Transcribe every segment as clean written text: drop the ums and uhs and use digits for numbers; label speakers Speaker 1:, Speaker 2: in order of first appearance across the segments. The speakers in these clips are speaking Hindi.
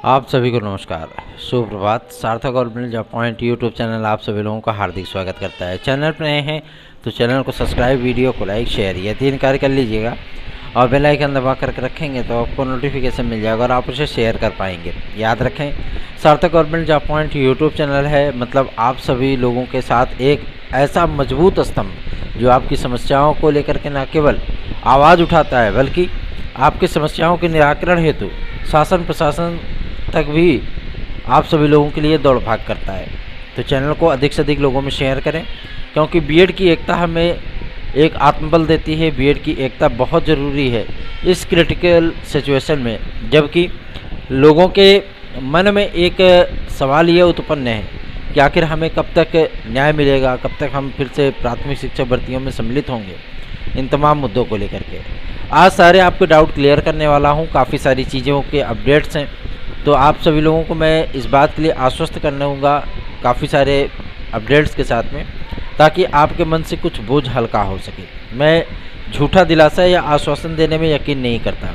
Speaker 1: आप सभी को नमस्कार, सुप्रभात। सार्थक government job point YouTube channel आप सभी लोगों का हार्दिक स्वागत करता है। चैनल पर नए हैं तो चैनल को सब्सक्राइब, वीडियो को लाइक, शेयर ये 3 कार्य कर लीजिएगा और बेल आइकन दबा कर रखेंगे तो आपको नोटिफिकेशन मिल जाएगा और आप उसे शेयर कर पाएंगे। याद रखें, सार्थक government job point YouTube channel है, मतलब आप सभी लोगों के साथ एक ऐसा मजबूत स्तंभ जो आपकी समस्याओं को लेकर के न केवल आवाज़ उठाता है बल्कि आपकी समस्याओं के निराकरण हेतु शासन प्रशासन तक भी आप सभी लोगों के लिए दौड़ भाग करता है। तो चैनल को अधिक से अधिक लोगों में शेयर करें, क्योंकि बीएड की एकता हमें एक आत्मबल देती है। बीएड की एकता बहुत ज़रूरी है इस क्रिटिकल सिचुएशन में, जबकि लोगों के मन में एक सवाल ये उत्पन्न है कि आखिर हमें कब तक न्याय मिलेगा, कब तक हम फिर से प्राथमिक शिक्षा भर्तियों में सम्मिलित होंगे। इन तमाम मुद्दों को लेकर के आज सारे आपके डाउट क्लियर करने वाला हूँ। काफ़ी सारी चीज़ों के अपडेट्स हैं, तो आप सभी लोगों को मैं इस बात के लिए आश्वस्त करने दूँगा काफ़ी सारे अपडेट्स के साथ में, ताकि आपके मन से कुछ बोझ हल्का हो सके। मैं झूठा दिलासा या आश्वासन देने में यकीन नहीं करता।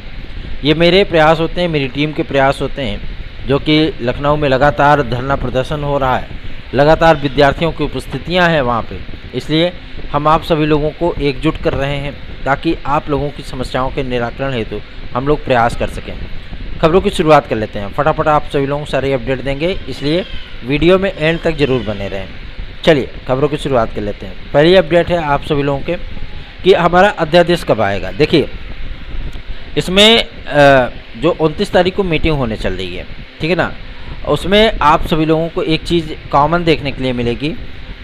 Speaker 1: ये मेरे प्रयास होते हैं, मेरी टीम के प्रयास होते हैं, जो कि लखनऊ में लगातार धरना प्रदर्शन हो रहा है, लगातार विद्यार्थियों की उपस्थितियाँ हैं वहाँ पे। इसलिए हम आप सभी लोगों को एकजुट कर रहे हैं ताकि आप लोगों की समस्याओं के निराकरण हेतु हम लोग प्रयास कर सकें। खबरों की शुरुआत कर लेते हैं। फटाफट आप सभी लोगों को सारे अपडेट देंगे, इसलिए वीडियो में एंड तक ज़रूर बने रहें। चलिए खबरों की शुरुआत कर लेते हैं। पहली अपडेट है आप सभी लोगों के कि हमारा अध्यादेश कब आएगा। देखिए, इसमें जो 29 तारीख को मीटिंग होने चल रही है, ठीक है ना, उसमें आप सभी लोगों को एक चीज़ कॉमन देखने के लिए मिलेगी,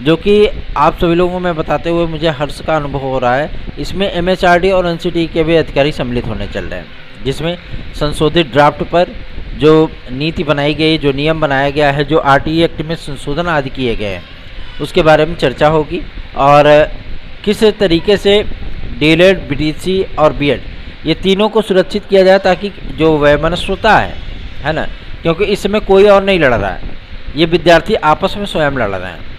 Speaker 1: जो कि आप सभी लोगों को मैं बताते हुए मुझे हर्ष का अनुभव हो रहा है। इसमें एमएचआरडी और एनसीटी के भी अधिकारी सम्मिलित होने चल रहे हैं, जिसमें संशोधित ड्राफ्ट पर जो नीति बनाई गई, जो नियम बनाया गया है, जो आरटीई एक्ट में संशोधन आदि किए गए हैं, उसके बारे में चर्चा होगी और किस तरीके से डीएलएड, बीटीसी और बीएड ये तीनों को सुरक्षित किया जाए, ताकि जो वैमनस्यता है ना, क्योंकि इसमें कोई और नहीं लड़ रहा है, ये विद्यार्थी आपस में स्वयं लड़ रहे हैं,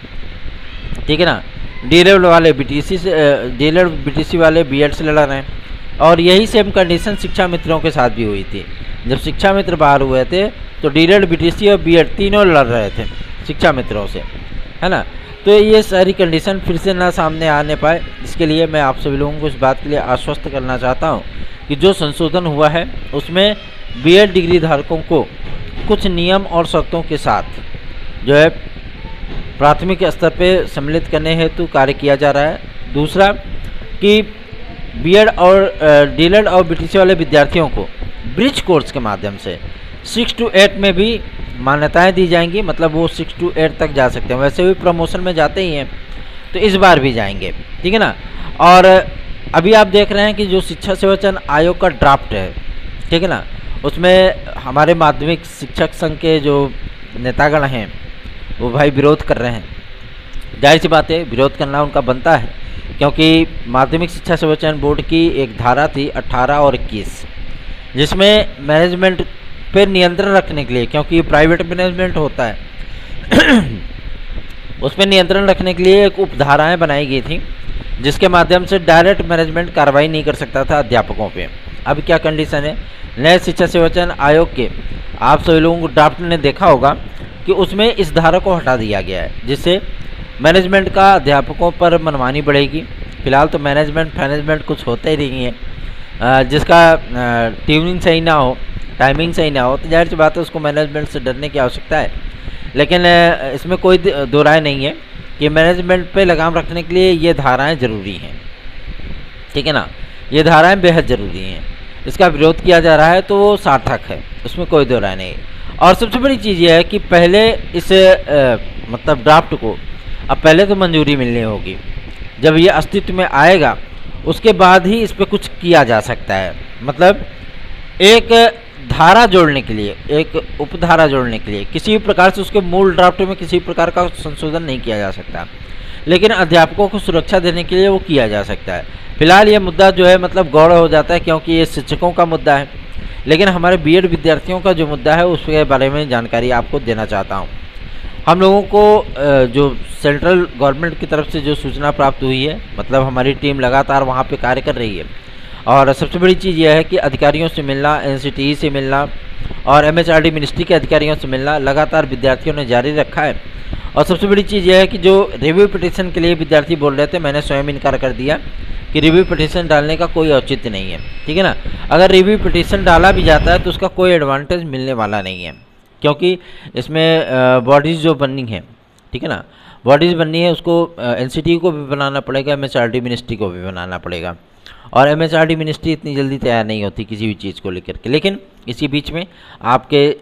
Speaker 1: ठीक है ना। डीएलएड वाले बीटीसी से, डीएलएड बीटीसी वाले बीएड से लड़ रहे हैं, और यही सेम कंडीशन शिक्षा मित्रों के साथ भी हुई थी। जब शिक्षा मित्र बाहर हुए थे तो डीएलएड, बीटीसी और बीएड तीनों लड़ रहे थे शिक्षा मित्रों से, है ना। तो ये सारी कंडीशन फिर से ना सामने आने पाए, इसके लिए मैं आप सभी लोगों को इस बात के लिए आश्वस्त करना चाहता हूँ कि जो संशोधन हुआ है उसमें बीएड डिग्री धारकों को कुछ नियम और शर्तों के साथ जो है प्राथमिक स्तर पे सम्मिलित करने हेतु कार्य किया जा रहा है। दूसरा कि बीएड और डीएलएड और बीटीसी वाले विद्यार्थियों को ब्रिज कोर्स के माध्यम से 6 to 8 में भी मान्यताएं दी जाएंगी, मतलब वो 6 to 8 तक जा सकते हैं। वैसे भी प्रमोशन में जाते ही हैं, तो इस बार भी जाएंगे, ठीक है ना। और अभी आप देख रहे हैं कि जो शिक्षा सेवा चयन आयोग का ड्राफ्ट है, ठीक है ना, उसमें हमारे माध्यमिक शिक्षक संघ के जो नेतागण हैं वो भाई विरोध कर रहे हैं। जाहिर सी बात है, विरोध करना उनका बनता है, क्योंकि माध्यमिक शिक्षा सेवा चयन बोर्ड की एक धारा थी 18 और 21, जिसमें मैनेजमेंट पे नियंत्रण रखने के लिए, क्योंकि प्राइवेट मैनेजमेंट होता है उस पर नियंत्रण रखने के लिए एक उपधाराएं बनाई गई थी, जिसके माध्यम से डायरेक्ट मैनेजमेंट कार्रवाई नहीं कर सकता था अध्यापकों पे। अब क्या कंडीशन है, नए शिक्षा सेवा चयन आयोग के आप सभी लोगों को ड्राफ्ट ने देखा होगा कि उसमें इस धारा को हटा दिया गया है, जिससे मैनेजमेंट का अध्यापकों पर मनमानी बढ़ेगी। फिलहाल तो मैनेजमेंट कुछ होता ही नहीं है, जिसका ट्यूनिंग सही ना हो, टाइमिंग सही ना हो, तो जाहिर सी बात है उसको मैनेजमेंट से डरने की आवश्यकता है। लेकिन इसमें कोई दो राय नहीं है कि मैनेजमेंट पे लगाम रखने के लिए ये धाराएं ज़रूरी हैं, ठीक है ना। ये धाराएं बेहद ज़रूरी हैं, इसका विरोध किया जा रहा है तो वो सार्थक है, उसमें कोई दो राय नहीं। और सबसे बड़ी चीज़ ये है कि पहले इस मतलब ड्राफ्ट को अब पहले तो मंजूरी मिलनी होगी, जब ये अस्तित्व में आएगा उसके बाद ही इस पर कुछ किया जा सकता है। मतलब एक धारा जोड़ने के लिए, एक उपधारा जोड़ने के लिए किसी भी प्रकार से उसके मूल ड्राफ्ट में किसी प्रकार का संशोधन नहीं किया जा सकता, लेकिन अध्यापकों को सुरक्षा देने के लिए वो किया जा सकता है। फिलहाल ये मुद्दा जो है मतलब गौड़ हो जाता है, क्योंकि ये शिक्षकों का मुद्दा है, लेकिन हमारे बीएड विद्यार्थियों का जो मुद्दा है उसके बारे में जानकारी आपको देना चाहता हूँ। हम लोगों को जो सेंट्रल गवर्नमेंट की तरफ से जो सूचना प्राप्त हुई है, मतलब हमारी टीम लगातार वहाँ पे कार्य कर रही है, और सबसे बड़ी चीज़ यह है कि अधिकारियों से मिलना, एनसीटी से मिलना, और MHRD मिनिस्ट्री के अधिकारियों से मिलना लगातार विद्यार्थियों ने जारी रखा है। और सबसे बड़ी चीज़ यह है कि जो रिव्यू पिटीशन के लिए विद्यार्थी बोल रहे थे, मैंने स्वयं इनकार कर दिया कि रिव्यू पिटीशन डालने का कोई औचित्य नहीं है, ठीक है ना। अगर रिव्यू पिटीशन डाला भी जाता है तो उसका कोई एडवांटेज मिलने वाला नहीं है, क्योंकि इसमें बॉडीज़ जो बननी है, ठीक है ना, बॉडीज़ बननी है, उसको NCT को भी बनाना पड़ेगा, MHRD मिनिस्ट्री को भी बनाना पड़ेगा। और MHRD मिनिस्ट्री इतनी जल्दी तैयार नहीं होती किसी भी चीज़ को लेकर के। लेकिन इसी बीच में आपके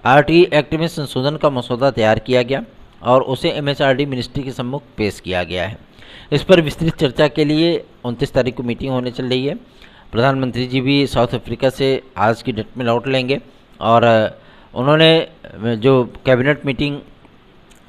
Speaker 1: RT एक्ट में संशोधन का मसौदा तैयार किया गया और उसे MHRD मिनिस्ट्री के सम्मुख पेश किया गया है। इस पर विस्तृत चर्चा के लिए 29 तारीख को मीटिंग होने चल रही है। प्रधानमंत्री जी भी साउथ अफ्रीका से आज की डेट में लौट लेंगे और उन्होंने जो कैबिनेट मीटिंग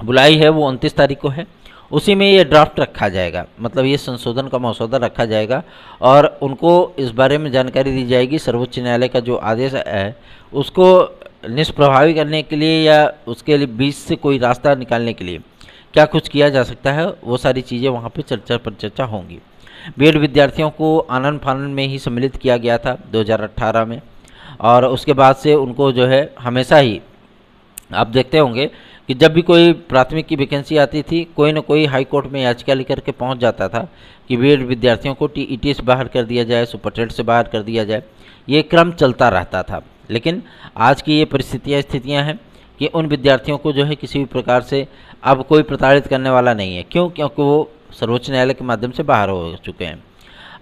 Speaker 1: बुलाई है वो 29 तारीख को है। उसी में ये ड्राफ्ट रखा जाएगा, मतलब ये संशोधन का मसौदा रखा जाएगा और उनको इस बारे में जानकारी दी जाएगी सर्वोच्च न्यायालय का जो आदेश है उसको निष्प्रभावी करने के लिए या उसके लिए बीच से कोई रास्ता निकालने के लिए क्या कुछ किया जा सकता है, वो सारी चीज़ें वहाँ पे चर्चा होंगी। बीएड विद्यार्थियों को आनन फानन में ही सम्मिलित किया गया था 2018 में और उसके बाद से उनको जो है हमेशा ही आप देखते होंगे कि जब भी कोई प्राथमिक की वैकेंसी आती थी कोई न कोई हाई कोर्ट में याचिका लेकर के पहुंच जाता था कि बीएड विद्यार्थियों को TET से बाहर कर दिया जाए, सुपरटेट से बाहर कर दिया जाए। ये क्रम चलता रहता था। लेकिन आज की ये स्थितियाँ हैं कि उन विद्यार्थियों को जो है किसी भी प्रकार से अब कोई प्रताड़ित करने वाला नहीं है। क्यों? क्योंकि वो सर्वोच्च न्यायालय के माध्यम से बाहर हो चुके हैं।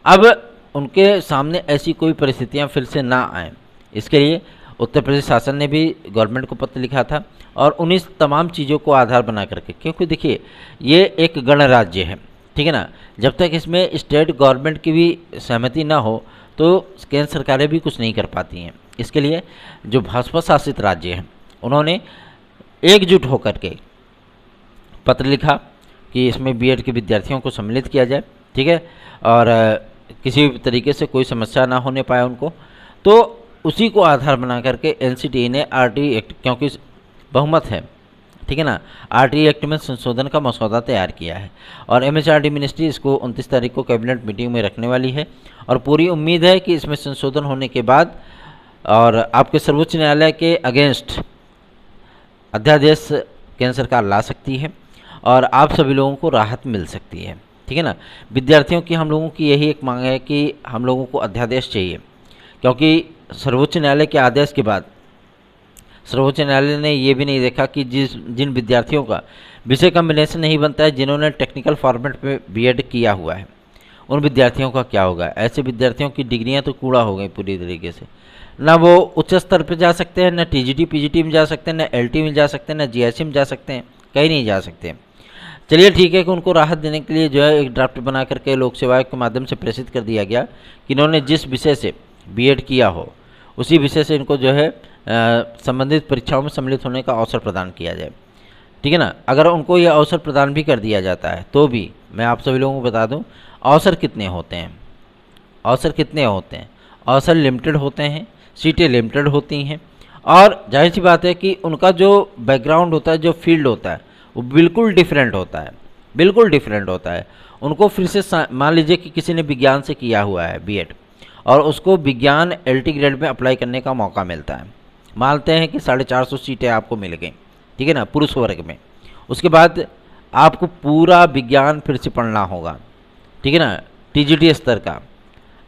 Speaker 1: अब उनके सामने ऐसी कोई परिस्थितियाँ फिर से ना आएँ, इसके लिए उत्तर प्रदेश शासन ने भी गवर्नमेंट को पत्र लिखा था और उन्हीं तमाम चीज़ों को आधार बना करके, क्योंकि देखिए ये एक गणराज्य है, ठीक है ना, जब तक इसमें स्टेट गवर्नमेंट की भी सहमति ना हो तो केंद्र सरकारें भी कुछ नहीं कर पाती हैं। इसके लिए जो भाजपा शासित राज्य हैं उन्होंने एकजुट होकर के पत्र लिखा कि इसमें बीएड के विद्यार्थियों को सम्मिलित किया जाए, ठीक है, और किसी भी तरीके से कोई समस्या ना होने पाए उनको। तो उसी को आधार बना करके NCT ने RT एक्ट, क्योंकि बहुमत है, ठीक है ना, RT एक्ट में संशोधन का मसौदा तैयार किया है और MHRD मिनिस्ट्री इसको 29 तारीख को कैबिनेट मीटिंग में रखने वाली है और पूरी उम्मीद है कि इसमें संशोधन होने के बाद और आपके सर्वोच्च न्यायालय के अगेंस्ट अध्यादेश केंद्र सरकार ला सकती है और आप सभी लोगों को राहत मिल सकती है, ठीक है ना। विद्यार्थियों की हम लोगों की यही एक मांग है कि हम लोगों को अध्यादेश चाहिए, क्योंकि सर्वोच्च न्यायालय के आदेश के बाद सर्वोच्च न्यायालय ने ये भी नहीं देखा कि जिन विद्यार्थियों का विषय कम्बिनेशन नहीं बनता है, जिन्होंने टेक्निकल फॉर्मेट पे बीएड किया हुआ है, उन विद्यार्थियों का क्या होगा। ऐसे विद्यार्थियों की डिग्रियां तो कूड़ा हो गई पूरी तरीके से, ना वो उच्च स्तर पर जा सकते हैं, ना TGT PGT में जा सकते हैं, ना LT में जा सकते हैं, ना GIC में जा सकते हैं, कहीं नहीं जा सकते। चलिए ठीक है कि उनको राहत देने के लिए जो है एक ड्राफ्ट बना करके लोक सेवा आयोग के माध्यम से प्रेषित कर दिया गया कि इन्होंने जिस विषय से बीएड किया हो उसी विषय से इनको जो है संबंधित परीक्षाओं में सम्मिलित होने का अवसर प्रदान किया जाए, ठीक है ना। अगर उनको यह अवसर प्रदान भी कर दिया जाता है तो भी मैं आप सभी लोगों को बता दूं अवसर कितने होते हैं, अवसर लिमिटेड होते हैं, सीटें लिमिटेड होती हैं और जाहिर सी बात है कि उनका जो बैकग्राउंड होता है, जो फील्ड होता है वो बिल्कुल डिफरेंट होता है। उनको फिर से मान लीजिए कि किसी ने विज्ञान से किया हुआ है बीएड और उसको विज्ञान LT ग्रेड में अप्लाई करने का मौका मिलता है। मानते हैं कि 450 सीटें आपको मिल गई, ठीक है ना, पुरुष वर्ग में। उसके बाद आपको पूरा विज्ञान फिर से पढ़ना होगा, ठीक है ना, TGT स्तर का।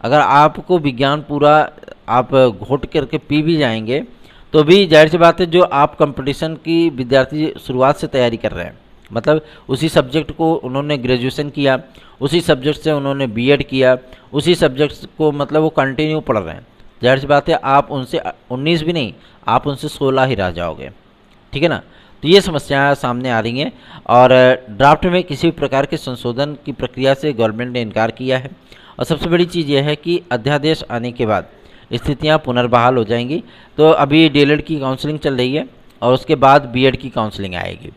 Speaker 1: अगर आपको विज्ञान पूरा आप घोट करके पी भी जाएंगे तो भी जाहिर सी बात है जो आप कंपटीशन की विद्यार्थी शुरुआत से तैयारी कर रहे हैं, मतलब उसी सब्जेक्ट को उन्होंने ग्रेजुएशन किया, उसी सब्जेक्ट से उन्होंने बीएड किया, उसी सब्जेक्ट को मतलब वो कंटिन्यू पढ़ रहे हैं, जाहिर सी बात है आप उनसे 19 भी नहीं, आप उनसे 16 ही रह जाओगे, ठीक है ना। तो ये समस्याएं सामने आ रही हैं और ड्राफ्ट में किसी भी प्रकार के संशोधन की प्रक्रिया से गवर्नमेंट ने इनकार किया है और सबसे बड़ी चीज़ यह है कि अध्यादेश आने के बाद स्थितियां पुनर्बहाल हो जाएंगी। तो अभी DLED की काउंसलिंग चल रही है और उसके बाद बीएड की काउंसलिंग आएगी,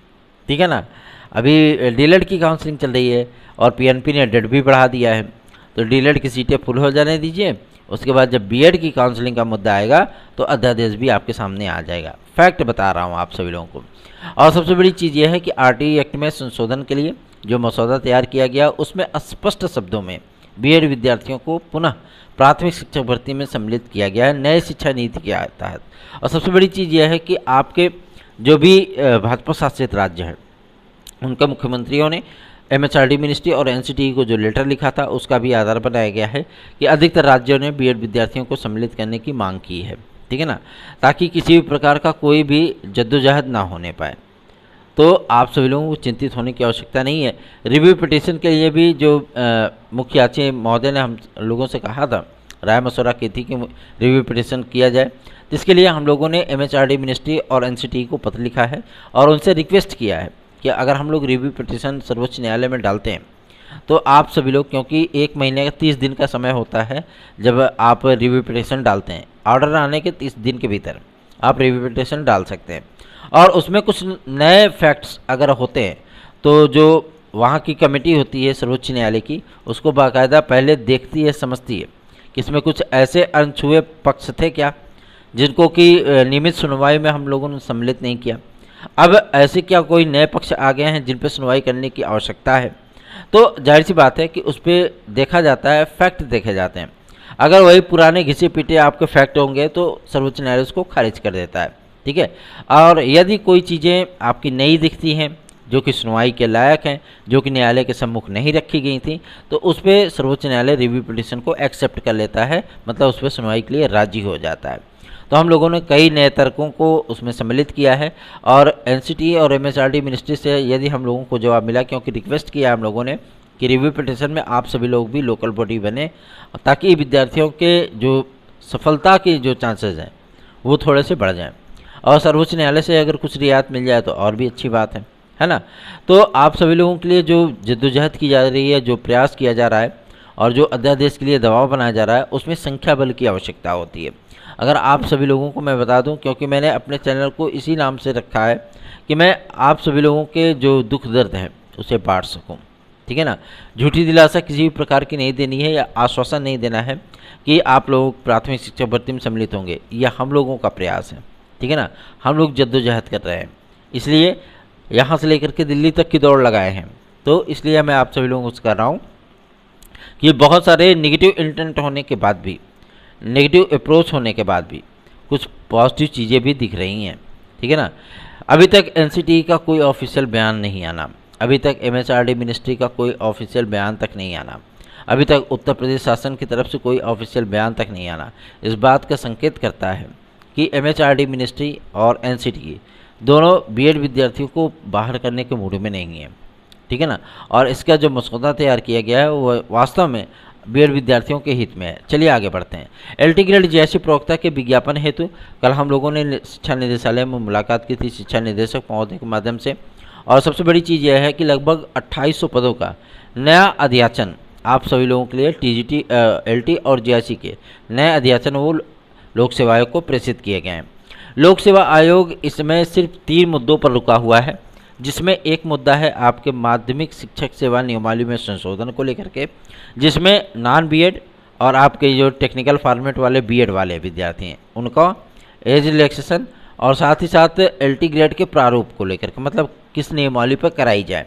Speaker 1: ठीक है ना। अभी DLED की काउंसलिंग चल रही है और PNP ने डेट भी बढ़ा दिया है, तो DLED की सीटें फुल हो जाने दीजिए। उसके बाद जब बीएड की काउंसलिंग का मुद्दा आएगा तो अध्यादेश भी आपके सामने आ जाएगा। फैक्ट बता रहा हूँ आप सभी लोगों को। और सबसे बड़ी चीज़ यह है कि RT एक्ट में संशोधन के लिए जो मसौदा तैयार किया गया उसमें स्पष्ट शब्दों में बीएड विद्यार्थियों को पुनः प्राथमिक शिक्षक भर्ती में सम्मिलित किया गया है नए शिक्षा नीति के तहत। और सबसे बड़ी चीज़ यह है कि आपके जो भी भाजपा शासित राज्य हैं उनके मुख्यमंत्रियों ने एमएचआरडी मिनिस्ट्री और एनसीटी को जो लेटर लिखा था उसका भी आधार बनाया गया है कि अधिकतर राज्यों ने बीएड विद्यार्थियों को सम्मिलित करने की मांग की है, ठीक है ना, ताकि किसी भी प्रकार का कोई भी जद्दोजहद ना होने पाए। तो आप सभी लोगों को चिंतित होने की आवश्यकता नहीं है। रिव्यू पिटीशन के लिए भी जो मुख्य याची महोदय ने हम लोगों से कहा था, राय मशवरा की थी कि रिव्यू पिटीशन किया जाए, जिसके लिए हम लोगों ने एमएचआरडी मिनिस्ट्री और एनसीटी को पत्र लिखा है और उनसे रिक्वेस्ट किया है कि अगर हम लोग रिव्यू पिटीशन सर्वोच्च न्यायालय में डालते हैं तो आप सभी लोग, क्योंकि 1 महीने का 30 दिन का समय होता है जब आप रिव्यू पिटीशन डालते हैं, ऑर्डर आने के 30 दिन के भीतर आप रिव्यू पिटीशन डाल सकते हैं। और उसमें कुछ नए फैक्ट्स अगर होते हैं तो जो वहाँ की कमेटी होती है सर्वोच्च न्यायालय की, उसको बाकायदा पहले देखती है, समझती है कि इसमें कुछ ऐसे अनछुए पक्ष थे क्या जिनको कि नियमित सुनवाई में हम लोगों ने सम्मिलित नहीं किया। अब ऐसे क्या कोई नए पक्ष आ गए हैं जिन पर सुनवाई करने की आवश्यकता है, तो जाहिर सी बात है कि उस पर देखा जाता है, फैक्ट देखे जाते हैं। अगर वही पुराने घिसे पीटे आपके फैक्ट होंगे तो सर्वोच्च न्यायालय उसको खारिज कर देता है, ठीक है। और यदि कोई चीज़ें आपकी नई दिखती हैं जो कि सुनवाई के लायक हैं, जो कि न्यायालय के सम्मुख नहीं रखी गई थी, तो उस पर सर्वोच्च न्यायालय रिव्यू पिटीशन को एक्सेप्ट कर लेता है, मतलब उस पर सुनवाई के लिए राजी हो जाता है। तो हम लोगों ने कई नए तर्कों को उसमें सम्मिलित किया है और एनसीटी और एमएचआरडी मिनिस्ट्री से यदि हम लोगों को जवाब मिला, क्योंकि रिक्वेस्ट किया हम लोगों ने कि रिव्यू पिटीशन में आप सभी लोग भी लोकल बॉडी बने ताकि विद्यार्थियों के जो सफलता के जो चांसेस हैं वो थोड़े से बढ़ जाएं, और सर्वोच्च न्यायालय से अगर कुछ रियायत मिल जाए तो और भी अच्छी बात है ना। तो आप सभी लोगों के लिए जो जद्दोजहद की जा रही है, जो प्रयास किया जा रहा है और जो अध्यादेश के लिए दबाव बनाया जा रहा है, उसमें संख्या बल की आवश्यकता होती है। अगर आप सभी लोगों को मैं बता दूं, क्योंकि मैंने अपने चैनल को इसी नाम से रखा है कि मैं आप सभी लोगों के जो दुख दर्द है उसे बांट सकूं, ठीक है ना। झूठी दिलासा किसी भी प्रकार की नहीं देनी है या आश्वासन नहीं देना है कि आप लोग प्राथमिक शिक्षा भर्ती में सम्मिलित होंगे, यह हम लोगों का प्रयास है, ठीक है ना। हम लोग जद्दोजहद कर रहे हैं, इसलिए यहाँ से लेकर के दिल्ली तक की दौड़ लगाए हैं। तो इसलिए मैं आप सभी लोगों को कह रहा हूँ कि बहुत सारे नेगेटिव इंटेंट होने के बाद भी, नेगेटिव अप्रोच होने के बाद भी कुछ पॉजिटिव चीज़ें भी दिख रही हैं, ठीक है ना। अभी तक एनसीटी का कोई ऑफिशियल बयान नहीं आना, अभी तक एमएचआरडी मिनिस्ट्री का कोई ऑफिशियल बयान तक नहीं आना, अभी तक उत्तर प्रदेश शासन की तरफ से कोई ऑफिशियल बयान तक नहीं आना, इस बात का संकेत करता है कि एमएचआरडी मिनिस्ट्री और एनसीटी दोनों बीएड विद्यार्थियों को बाहर करने के मूड में नहीं है, ठीक है ना। और इसका जो मसौदा तैयार किया गया है वो वास्तव में बीएड विद्यार्थियों के हित में है। चलिए आगे बढ़ते हैं। एलटी ग्रेड जेएससी प्रवक्ता के विज्ञापन हेतु कल हम लोगों ने शिक्षा निदेशालय में मुलाकात की थी शिक्षा निदेशक महोदय के माध्यम से, और सबसे बड़ी चीज़ यह है कि लगभग 2800 पदों का नया अध्याचन आप सभी लोगों के लिए टीजीटी, एलटी और जेएससी के नए अध्याचन वो लोक सेवा आयोग को प्रेषित किए गए हैं। लोक सेवा आयोग इसमें सिर्फ 3 मुद्दों पर रुका हुआ है, जिसमें एक मुद्दा है आपके माध्यमिक शिक्षक सेवा नियमावली में संशोधन को लेकर के, जिसमें नॉन बीएड और आपके जो टेक्निकल फॉर्मेट वाले बीएड वाले विद्यार्थी हैं उनका एज रिलैक्सेशन, और साथ ही साथ एलटी ग्रेड के प्रारूप को लेकर के, मतलब किस नियमावली पर कराई जाए,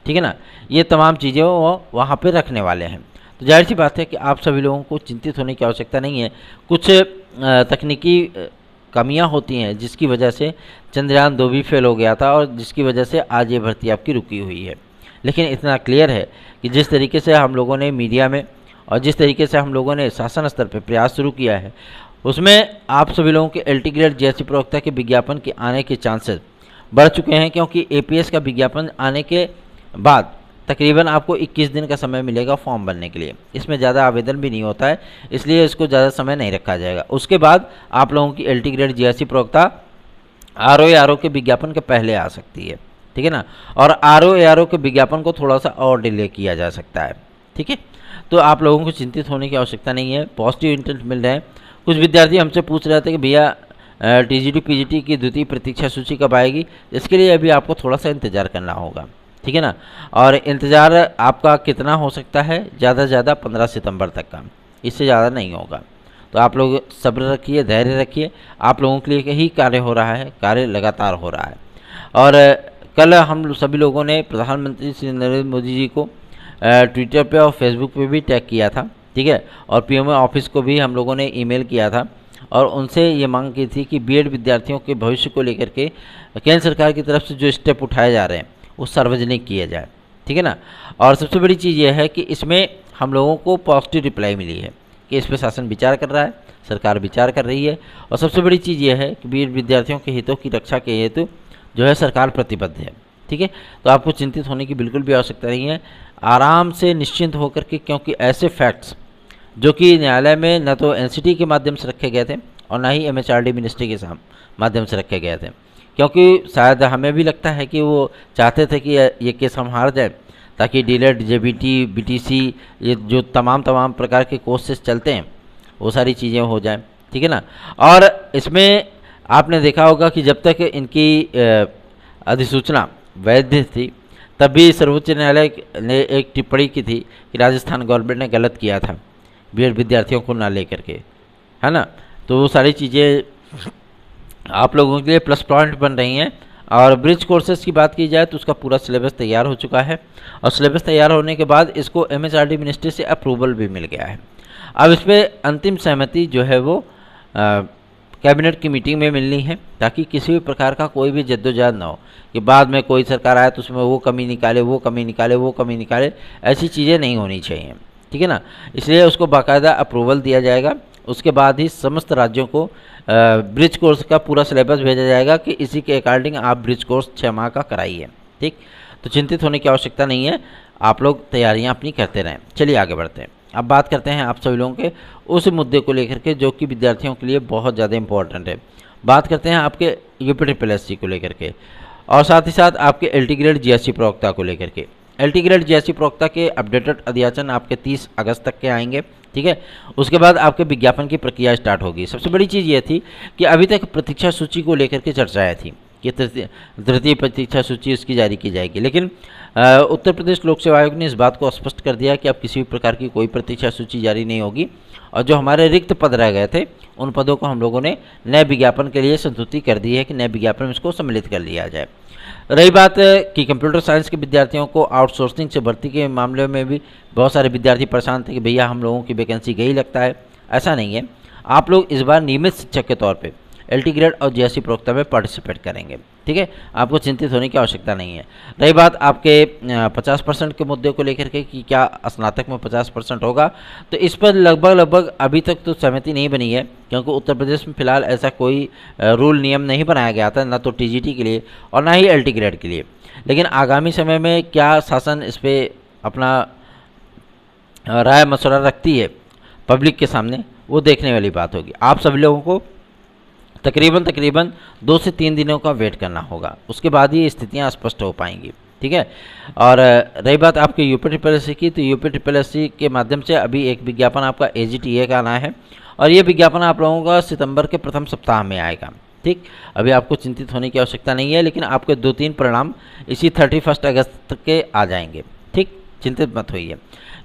Speaker 1: ठीक है ना। ये तमाम चीज़ें वो वहाँ पर रखने वाले हैं। तो जाहिर सी बात है कि आप सभी लोगों को चिंतित होने की आवश्यकता नहीं है। कुछ तकनीकी कमियां होती हैं जिसकी वजह से चंद्रयान 2 भी फेल हो गया था और जिसकी वजह से आज ये भर्ती आपकी रुकी हुई है। लेकिन इतना क्लियर है कि जिस तरीके से हम लोगों ने मीडिया में और जिस तरीके से हम लोगों ने शासन स्तर पर प्रयास शुरू किया है, उसमें आप सभी लोगों के एलटी ग्रेड जेएससी प्रवक्ता के विज्ञापन के आने के चांसेस बढ़ चुके हैं, क्योंकि एपीएस का विज्ञापन आने के बाद तकरीबन आपको 21 दिन का समय मिलेगा फॉर्म भरने के लिए। इसमें ज़्यादा आवेदन भी नहीं होता है, इसलिए इसको ज़्यादा समय नहीं रखा जाएगा। उसके बाद आप लोगों की एलटी ग्रेड जेएससी प्रवक्ता आरओ के विज्ञापन के पहले आ सकती है, ठीक है ना। और आरओ के विज्ञापन को थोड़ा सा और डिले किया जा सकता है, ठीक है। तो आप लोगों को चिंतित होने की आवश्यकता नहीं है, पॉजिटिव इंटेंट मिल रहे हैं। कुछ विद्यार्थी हमसे पूछ रहे थे कि भैया टीजीटी पीजीटी की द्वितीय प्रतीक्षा सूची कब आएगी। इसके लिए अभी आपको थोड़ा सा इंतज़ार करना होगा, ठीक है ना। और इंतज़ार आपका कितना हो सकता है, ज़्यादा से ज़्यादा 15 सितंबर तक का, इससे ज़्यादा नहीं होगा। तो आप लोग सब्र रखिए, धैर्य रखिए। आप लोगों के लिए ही कार्य हो रहा है, कार्य लगातार हो रहा है। और कल हम सभी लोगों ने प्रधानमंत्री श्री नरेंद्र मोदी जी को ट्विटर पे और फेसबुक पे भी टैग किया था, ठीक है। और पीएमओ ऑफिस को भी हम लोगों ने ईमेल किया था और उनसे ये मांग की थी कि बीएड विद्यार्थियों के भविष्य को लेकर के केंद्र सरकार की तरफ से जो स्टेप उठाए जा रहे हैं वो सार्वजनिक किया जाए, ठीक है ना। और सबसे बड़ी चीज़ ये है कि इसमें हम लोगों को पॉजिटिव रिप्लाई मिली है कि इस पर शासन विचार कर रहा है, सरकार विचार कर रही है। और सबसे बड़ी चीज़ ये है कि बीएड विद्यार्थियों के हितों की रक्षा के हेतु जो है सरकार प्रतिबद्ध है, ठीक है। तो आपको चिंतित होने की बिल्कुल भी आवश्यकता नहीं है, आराम से निश्चिंत होकर के, क्योंकि ऐसे फैक्ट्स जो कि न्यायालय में न तो एनसीटी के माध्यम से रखे गए थे और ना ही एमएचआरडी मिनिस्ट्री के माध्यम से रखे गए थे, क्योंकि शायद हमें भी लगता है कि वो चाहते थे कि ये केस हम हार जाए ताकि डीलेट, जेबीटी, बीटीसी, ये जो तमाम प्रकार के कोर्सेज चलते हैं वो सारी चीज़ें हो जाएं, ठीक है ना। और इसमें आपने देखा होगा कि जब तक इनकी अधिसूचना वैध थी तब भी सर्वोच्च न्यायालय ने एक टिप्पणी की थी कि राजस्थान गवर्नमेंट ने गलत किया था बीएड विद्यार्थियों को ना लेकर के, है ना। तो वो सारी चीज़ें आप लोगों के लिए प्लस पॉइंट बन रही हैं। और ब्रिज कोर्सेज की बात की जाए तो उसका पूरा सिलेबस तैयार हो चुका है और सिलेबस तैयार होने के बाद इसको एमएचआरडी मिनिस्ट्री से अप्रूवल भी मिल गया है। अब इस पर अंतिम सहमति जो है वो कैबिनेट की मीटिंग में मिलनी है, ताकि किसी भी प्रकार का कोई भी जद्दोजहद ना हो कि बाद में कोई सरकार आए तो उसमें वो कमी निकाले, ऐसी चीज़ें नहीं होनी चाहिए, ठीक है ना। इसलिए उसको बाकायदा अप्रूवल दिया जाएगा, उसके बाद ही समस्त राज्यों को ब्रिज कोर्स का पूरा सिलेबस भेजा जाएगा कि इसी के अकॉर्डिंग आप ब्रिज कोर्स 6 माह का कराइए, ठीक। तो चिंतित होने की आवश्यकता नहीं है, आप लोग तैयारियां अपनी करते रहें। चलिए आगे बढ़ते हैं। अब बात करते हैं आप सभी लोगों के उस मुद्दे को लेकर के जो कि विद्यार्थियों के लिए बहुत ज़्यादा इंपॉर्टेंट है। बात करते हैं आपके यूपीट्रिपलएससी को लेकर के और साथ ही साथ आपके एलटी ग्रेड जीएससी प्रवक्ता को लेकर के। एलटी ग्रेड जीएससी प्रवक्ता के अपडेटेड अध्याचन आपके 30 अगस्त तक के आएंगे, ठीक है। उसके बाद आपके विज्ञापन की प्रक्रिया स्टार्ट होगी। सबसे बड़ी चीज़ ये थी कि अभी तक प्रतीक्षा सूची को लेकर के चर्चाएं थी कि तृतीय प्रतीक्षा सूची उसकी जारी की जाएगी, लेकिन उत्तर प्रदेश लोक सेवा आयोग ने इस बात को स्पष्ट कर दिया कि अब किसी भी प्रकार की कोई प्रतीक्षा सूची जारी नहीं होगी और जो हमारे रिक्त पद रह गए थे उन पदों को हम लोगों ने नए विज्ञापन के लिए संस्तुति कर दी है कि नए विज्ञापन में इसको सम्मिलित कर लिया जाए। रही बात कि कंप्यूटर साइंस के विद्यार्थियों को आउटसोर्सिंग से भर्ती के मामले में भी बहुत सारे विद्यार्थी परेशान थे कि भैया हम लोगों की वैकेंसी गई लगता है। ऐसा नहीं है, आप लोग इस बार नियमित शिक्षक के तौर पे एलटी ग्रेड और जीएससी प्रवक्ता में पार्टिसिपेट करेंगे, ठीक है। आपको चिंतित होने की आवश्यकता नहीं है। रही बात आपके 50% के मुद्दे को लेकर के कि क्या स्नातक में 50% होगा, तो इस पर लगभग अभी तक तो सहमति नहीं बनी है, क्योंकि उत्तर प्रदेश में फिलहाल ऐसा कोई रूल नियम नहीं बनाया गया था, ना तो टीजीटी के लिए और ना ही एलटी ग्रेड के लिए। लेकिन आगामी समय में क्या शासन इस पर अपना राय मशवरा रखती है पब्लिक के सामने, वो देखने वाली बात होगी। आप सभी लोगों को तकरीबन 2 से 3 दिनों का वेट करना होगा, उसके बाद ही स्थितियां स्पष्ट हो पाएंगी, ठीक है। और रही बात आपके यूपीट्रिपलएससी की, तो यूपीट्रिपलएससी के माध्यम से अभी एक विज्ञापन आपका एजीटीए का आना है और ये विज्ञापन आप लोगों का सितंबर के प्रथम सप्ताह में आएगा, ठीक। अभी आपको चिंतित होने की आवश्यकता नहीं है, लेकिन आपके 2-3 परिणाम इसी 31 अगस्त के आ जाएंगे, ठीक। चिंतित मत होइए।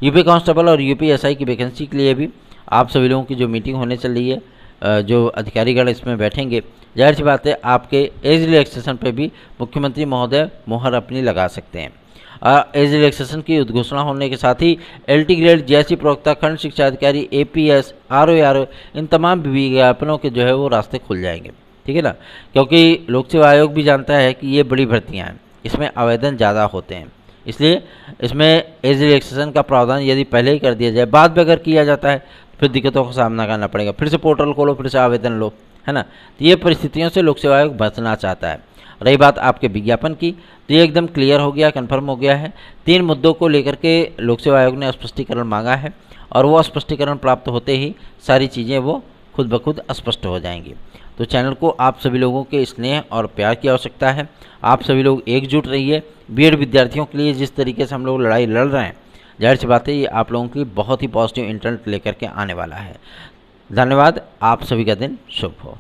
Speaker 1: यूपी कांस्टेबल और यूपीएसआई की वैकेंसी के लिए भी आप सभी लोगों की जो मीटिंग होने चल रही है, जो अधिकारीगण इसमें बैठेंगे, जाहिर सी बात है आपके एज रिलैक्सेशन पे भी मुख्यमंत्री महोदय मोहर अपनी लगा सकते हैं। एज रिलैक्सेशन की उद्घोषणा होने के साथ ही एलटी ग्रेड जीएससी प्रवक्ता, खंड शिक्षा अधिकारी, एपीएस, आरओ इन तमाम विज्ञापनों के जो है वो रास्ते खुल जाएंगे, ठीक है ना। क्योंकि लोक सेवा आयोग भी जानता है कि ये बड़ी भर्तियाँ हैं, इसमें आवेदन ज़्यादा होते हैं, इसलिए इसमें एज रिलैक्सेशन का प्रावधान यदि पहले ही कर दिया जाए, बाद में अगर किया जाता है फिर दिक्कतों का सामना करना पड़ेगा, फिर से पोर्टल खोलो, फिर से आवेदन लो, है ना। तो ये परिस्थितियों से लोक सेवा आयोग बचना चाहता है। रही बात आपके विज्ञापन की, तो ये एकदम क्लियर हो गया, कंफर्म हो गया है। 3 मुद्दों को लेकर के लोक सेवा आयोग ने स्पष्टीकरण मांगा है और वो स्पष्टीकरण प्राप्त होते ही सारी चीज़ें वो खुद ब खुद स्पष्ट हो जाएंगी। तो चैनल को आप सभी लोगों के स्नेह और प्यार की आवश्यकता है। आप सभी लोग एकजुट रहिए। बीएड विद्यार्थियों के लिए जिस तरीके से हम लोग लड़ाई लड़ रहे हैं, जाहिर सी बात है ये आप लोगों की बहुत ही पॉजिटिव इंटेंट लेकर के आने वाला है। धन्यवाद। आप सभी का दिन शुभ हो।